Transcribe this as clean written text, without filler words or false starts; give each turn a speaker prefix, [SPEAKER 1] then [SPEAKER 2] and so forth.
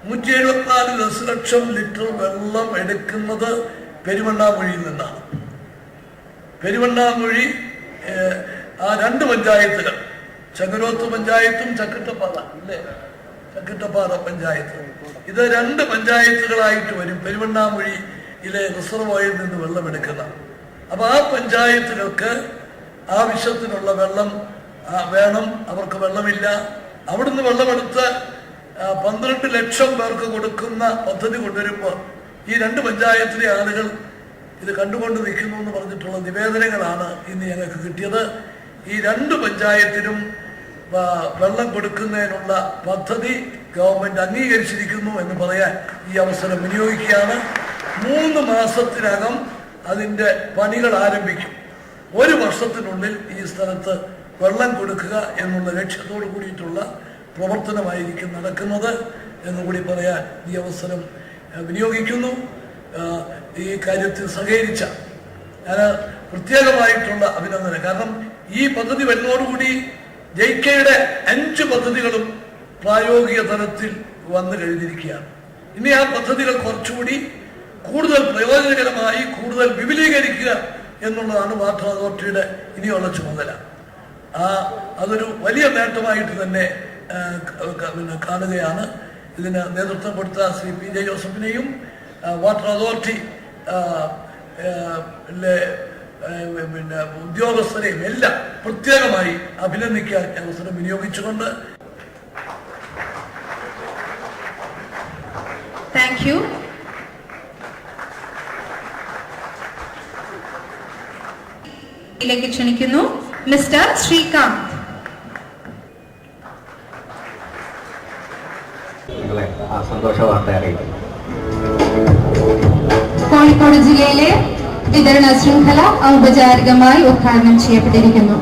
[SPEAKER 1] 174 ദശലക്ഷം ലിറ്റർ വെള്ളം എടുക്കുന്നത് പെരുവണ്ണാമൊഴിയിൽ നിന്നാണ്. പെരുവണ്ണാമൊഴി ആ 2 പഞ്ചായത്തുകൾ, ചങ്ങരോത്ത് പഞ്ചായത്തും ചക്കിട്ടപ്പാറ ഇല്ലേ, ചക്കിട്ടപ്പാറ പഞ്ചായത്ത്, ഇത് 2 പഞ്ചായത്തുകളായിട്ട് വരും പെരുവണ്ണാമൊഴിയിലെ റിസർവോയറിൽ നിന്ന് വെള്ളമെടുക്കുന്ന. അപ്പൊ ആ പഞ്ചായത്തുകൾക്ക് ആവശ്യത്തിനുള്ള വെള്ളം വേണം, അവർക്ക് വെള്ളമില്ല. അവിടുന്ന് വെള്ളമെടുത്ത് 12 ലക്ഷം പേർക്ക് കൊടുക്കുന്ന പദ്ധതി കൊണ്ടുവരുമ്പോൾ ഈ 2 പഞ്ചായത്തിലെ ആളുകൾ ഇത് കണ്ടുകൊണ്ട് നിൽക്കുന്നു എന്ന് പറഞ്ഞിട്ടുള്ള നിവേദനങ്ങളാണ് ഇന്ന് ഞങ്ങൾക്ക് കിട്ടിയത്. ഈ 2 പഞ്ചായത്തിനും വെള്ളം കൊടുക്കുന്നതിനുള്ള പദ്ധതി ഗവൺമെന്റ് അംഗീകരിച്ചിരിക്കുന്നു എന്ന് പറയാൻ ഈ അവസരം വിനിയോഗിക്കുകയാണ്. 3 മാസത്തിനകം അതിൻ്റെ പണികൾ ആരംഭിക്കും. 1 വർഷത്തിനുള്ളിൽ ഈ സ്ഥലത്ത് വെള്ളം കൊടുക്കുക എന്നുള്ള ലക്ഷ്യത്തോടു കൂടിയിട്ടുള്ള പ്രവർത്തനമായിരിക്കും നടക്കുന്നത് എന്നുകൂടി പറയാൻ ഈ അവസരം വിനിയോഗിക്കുന്നു. ഈ കാര്യത്തിൽ സഹകരിച്ച ഞാൻ പ്രത്യേകമായിട്ടുള്ള അഭിനന്ദനം. കാരണം ഈ പദ്ധതി വരുന്നതോടുകൂടി ജെയ്ക്കയുടെ 5 പദ്ധതികളും പ്രായോഗിക തലത്തിൽ വന്നു കഴിഞ്ഞിരിക്കുകയാണ്. ഇനി ആ പദ്ധതികൾ കുറച്ചുകൂടി കൂടുതൽ പ്രയോജനകരമായി കൂടുതൽ വിപുലീകരിക്കുക എന്നുള്ളതാണ് വാട്ടർ അതോറിറ്റിയുടെ ഇനിയുള്ള ചുമതല. അതൊരു വലിയ നേട്ടമായിട്ട് തന്നെ കാണുകയാണ്. ഇതിന് നേതൃത്വം കൊടുത്ത ശ്രീ PJ ജോസഫിനെയും വാട്ടർ അതോറിറ്റി ഉദ്യോഗസ്ഥരെയും എല്ലാം പ്രത്യേകമായി അഭിനന്ദിക്കാൻ അവസരം വിനിയോഗിച്ചുകൊണ്ട്
[SPEAKER 2] താങ്ക് യു. ിലേക്ക് ക്ഷണിക്കുന്നു മിസ്റ്റർ ശ്രീകാന്ത്.
[SPEAKER 3] സന്തോഷ വാർത്ത അറിയിക്കുന്നു.
[SPEAKER 2] കോഴിക്കോട് ജില്ലയിലെ വിതരണ ശൃംഖല ഔപചാരികമായി ഉദ്ഘാടനം ചെയ്യപ്പെട്ടിരിക്കുന്നു.